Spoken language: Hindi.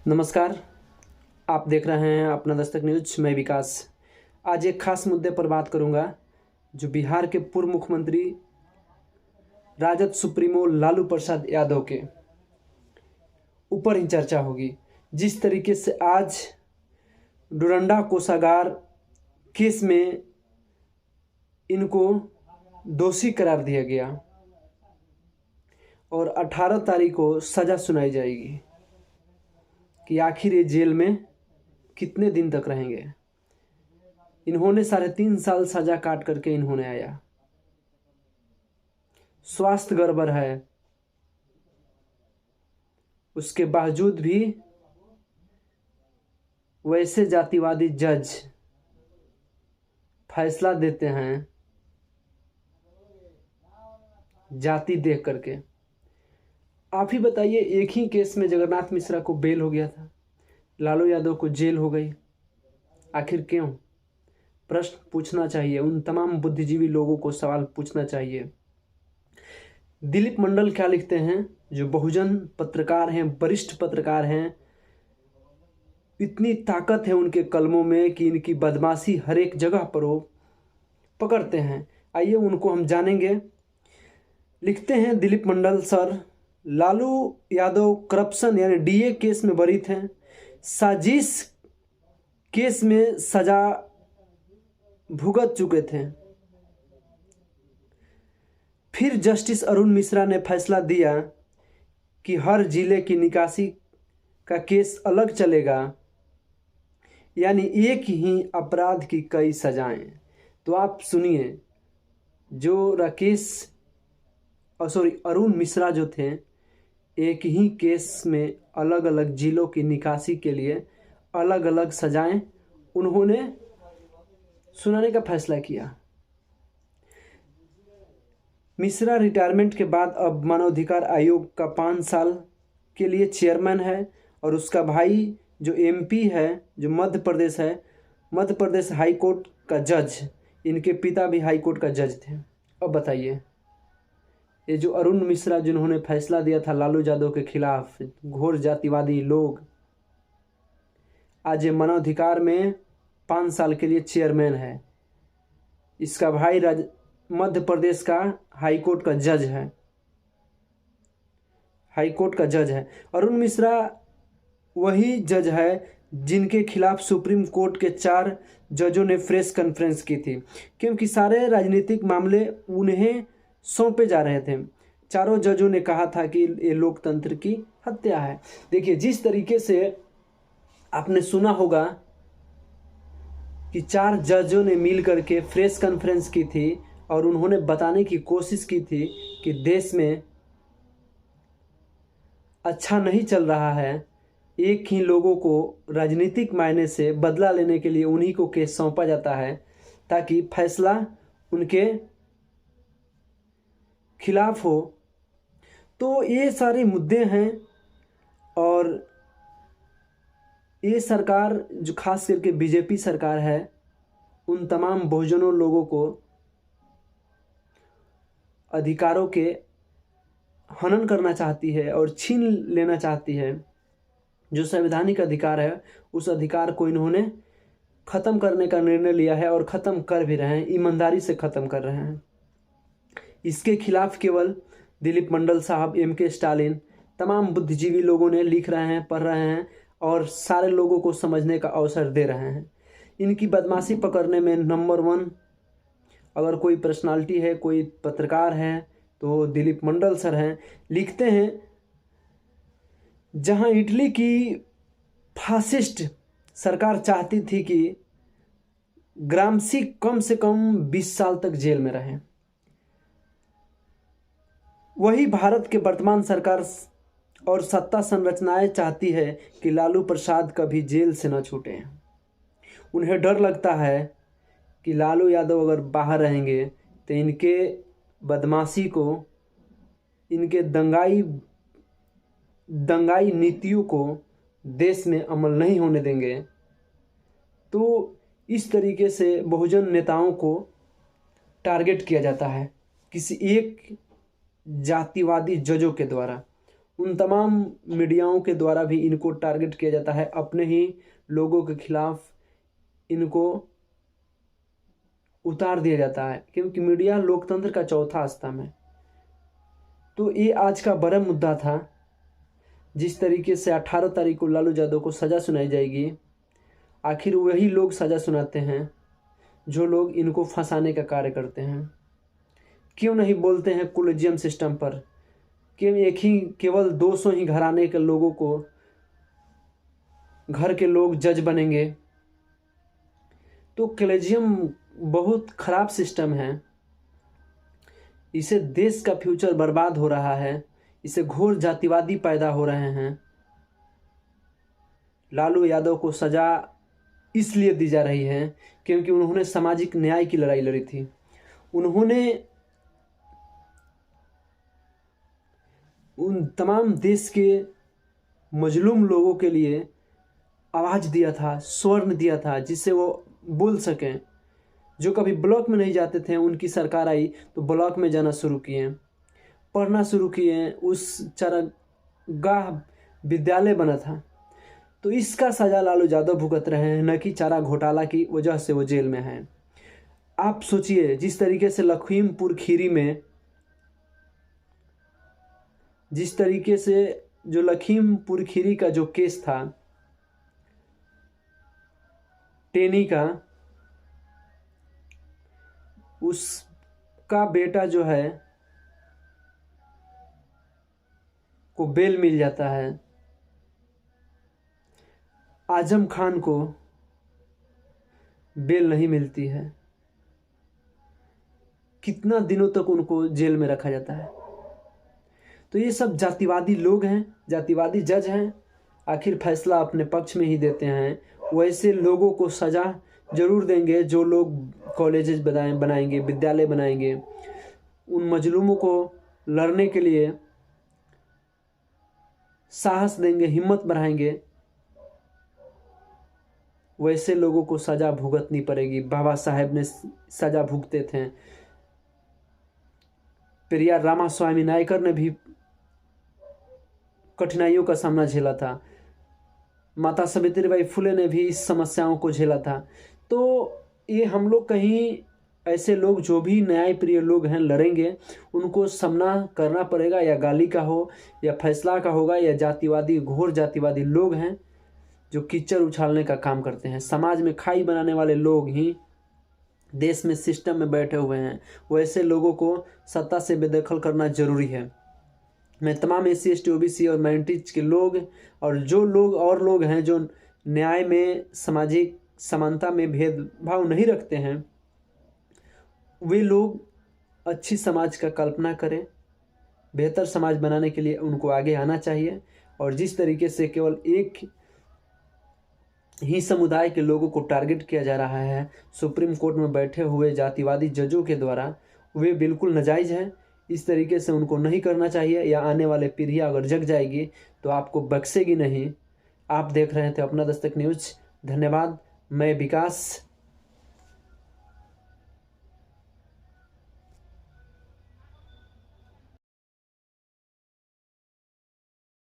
नमस्कार। आप देख रहे हैं अपना दस्तक न्यूज। मैं विकास। आज एक खास मुद्दे पर बात करूंगा जो बिहार के पूर्व मुख्यमंत्री राजद सुप्रीमो लालू प्रसाद यादव के ऊपर ही चर्चा होगी। जिस तरीके से आज डोरंडा कोषागार केस में इनको दोषी करार दिया गया और 18 तारीख को सज़ा सुनाई जाएगी कि आखिर ये जेल में कितने दिन तक रहेंगे। इन्होंने 3.5 साल सजा काट करके इन्होंने आया। स्वास्थ्य गड़बड़ है, उसके बावजूद भी वैसे जातिवादी जज फैसला देते हैं जाति देख करके। आप ही बताइए, एक ही केस में जगन्नाथ मिश्रा को बेल हो गया था, लालू यादव को जेल हो गई। आखिर क्यों? प्रश्न पूछना चाहिए। उन तमाम बुद्धिजीवी लोगों को सवाल पूछना चाहिए। दिलीप मंडल क्या लिखते हैं, जो बहुजन पत्रकार हैं, वरिष्ठ पत्रकार हैं। इतनी ताकत है उनके कलमों में कि इनकी बदमाशी हर एक जगह पर वो पकड़ते हैं। आइए उनको हम जानेंगे। लिखते हैं दिलीप मंडल सर, लालू यादव करप्शन यानी डीए केस में बरी थे, साजिश केस में सजा भुगत चुके थे। फिर जस्टिस अरुण मिश्रा ने फैसला दिया कि हर जिले की निकासी का केस अलग चलेगा, यानी एक ही अपराध की कई सजाएं। तो आप सुनिए, जो अरुण मिश्रा जो थे, एक ही केस में अलग अलग जिलों की निकासी के लिए अलग अलग सजाएं उन्होंने सुनाने का फैसला किया। मिश्रा रिटायरमेंट के बाद अब मानवाधिकार आयोग का 5 साल के लिए चेयरमैन है और उसका भाई जो एमपी है, जो मध्य प्रदेश है, मध्य प्रदेश हाई कोर्ट का जज, इनके पिता भी हाई कोर्ट का जज थे। अब बताइए, ये जो अरुण मिश्रा जिन्होंने फैसला दिया था लालू यादव के खिलाफ, घोर जातिवादी लोग, आज ये मानवाधिकार में 5 साल के लिए चेयरमैन है। इसका भाई मध्य प्रदेश का हाई कोर्ट का जज है, हाई कोर्ट का जज है। अरुण मिश्रा वही जज है जिनके खिलाफ सुप्रीम कोर्ट के 4 जजों ने प्रेस कॉन्फ्रेंस की थी, क्योंकि सारे राजनीतिक मामले उन्हें सौंपे जा रहे थे। चारों जजों ने कहा था कि ये लोकतंत्र की हत्या है। देखिए, जिस तरीके से आपने सुना होगा कि 4 जजों ने मिल करके प्रेस कॉन्फ्रेंस की थी और उन्होंने बताने की कोशिश की थी कि देश में अच्छा नहीं चल रहा है। एक ही लोगों को राजनीतिक मायने से बदला लेने के लिए उन्हीं को केस सौंपा जाता है ताकि फैसला उनके खिलाफ हो। तो ये सारे मुद्दे हैं और ये सरकार जो खास करके बीजेपी सरकार है, उन तमाम बहुजनों लोगों को अधिकारों के हनन करना चाहती है और छीन लेना चाहती है। जो संवैधानिक अधिकार है, उस अधिकार को इन्होंने ख़त्म करने का निर्णय लिया है और ख़त्म कर भी रहे हैं, ईमानदारी से ख़त्म कर रहे हैं। इसके खिलाफ केवल दिलीप मंडल साहब, एमके स्टालिन, तमाम बुद्धिजीवी लोगों ने लिख रहे हैं, पढ़ रहे हैं और सारे लोगों को समझने का अवसर दे रहे हैं। इनकी बदमाशी पकड़ने में नंबर 1 अगर कोई पर्सनालिटी है, कोई पत्रकार है, तो दिलीप मंडल सर हैं। लिखते हैं, जहां इटली की फासिस्ट सरकार चाहती थी कि ग्रामसी कम से कम 20 साल तक जेल में रहें, वही भारत के वर्तमान सरकार और सत्ता संरचनाएं चाहती है कि लालू प्रसाद कभी जेल से न छूटें। उन्हें डर लगता है कि लालू यादव अगर बाहर रहेंगे तो इनके बदमाशी को, इनके दंगाई नीतियों को देश में अमल नहीं होने देंगे। तो इस तरीके से बहुजन नेताओं को टारगेट किया जाता है किसी एक जातिवादी जजों के द्वारा। उन तमाम मीडियाओं के द्वारा भी इनको टारगेट किया जाता है, अपने ही लोगों के खिलाफ इनको उतार दिया जाता है, क्योंकि मीडिया लोकतंत्र का चौथा स्तंभ है। तो ये आज का बड़ा मुद्दा था। जिस तरीके से 18 तारीख को लालू यादव को सज़ा सुनाई जाएगी, आखिर वही लोग सज़ा सुनाते हैं जो लोग इनको फंसाने का कार्य करते हैं। क्यों नहीं बोलते हैं कोलिजियम सिस्टम पर? क्यों एक ही केवल 200 ही घराने के लोगों को, घर के लोग जज बनेंगे? तो कोलिजियम बहुत खराब सिस्टम है। इसे देश का फ्यूचर बर्बाद हो रहा है, इसे घोर जातिवादी पैदा हो रहे हैं। लालू यादव को सज़ा इसलिए दी जा रही है क्योंकि उन्होंने सामाजिक न्याय की लड़ाई लड़ी थी। उन्होंने उन तमाम देश के मजलूम लोगों के लिए आवाज़ दिया था, स्वर्ण दिया था, जिससे वो बोल सकें। जो कभी ब्लॉक में नहीं जाते थे, उनकी सरकार आई तो ब्लॉक में जाना शुरू किए, पढ़ना शुरू किए। उस चारागाह विद्यालय बना था। तो इसका सज़ा लालू यादव भुगत रहे हैं, न कि चारा घोटाला की वजह से वो जेल में हैं। आप सोचिए, जिस तरीके से लखीमपुर खीरी में, जिस तरीके से जो लखीमपुर खीरी का जो केस था टेनी का, उसका बेटा जो है को बेल मिल जाता है, आजम खान को बेल नहीं मिलती है। कितना दिनों तक उनको जेल में रखा जाता है। तो ये सब जातिवादी लोग हैं, जातिवादी जज हैं। आखिर फैसला अपने पक्ष में ही देते हैं। वैसे लोगों को सज़ा जरूर देंगे जो लोग कॉलेजेस बनाएंगे, विद्यालय बनाएंगे, उन मजलूमों को लड़ने के लिए साहस देंगे, हिम्मत बढ़ाएंगे। वैसे लोगों को सज़ा भुगतनी पड़ेगी। बाबा साहेब ने सज़ा भुगते थे, पेरियार रामास्वामी नायकर ने भी कठिनाइयों का सामना झेला था, माता सावित्रीबाई फुले ने भी इस समस्याओं को झेला था। तो ये हम लोग कहीं ऐसे लोग जो भी न्याय प्रिय लोग हैं लड़ेंगे, उनको सामना करना पड़ेगा, या गाली का हो या फैसला का होगा, या जातिवादी, घोर जातिवादी लोग हैं जो कीचड़ उछालने का काम करते हैं। समाज में खाई बनाने वाले लोग ही देश में सिस्टम में बैठे हुए हैं। वैसे लोगों को सत्ता से बेदखल करना जरूरी है। मैं तमाम SC ST OBC और माइनॉरिटीज के लोग और जो लोग और लोग हैं जो न्याय में, सामाजिक समानता में भेदभाव नहीं रखते हैं, वे लोग अच्छी समाज का कल्पना करें। बेहतर समाज बनाने के लिए उनको आगे आना चाहिए। और जिस तरीके से केवल एक ही समुदाय के लोगों को टारगेट किया जा रहा है सुप्रीम कोर्ट में बैठे हुए जातिवादी जजों के द्वारा, वे बिल्कुल नाजायज़ है। इस तरीके से उनको नहीं करना चाहिए, या आने वाले पीढ़ियाँ अगर जग जाएगी तो आपको बख्शेगी नहीं। आप देख रहे थे अपना दस्तक न्यूज़। धन्यवाद। मैं विकास।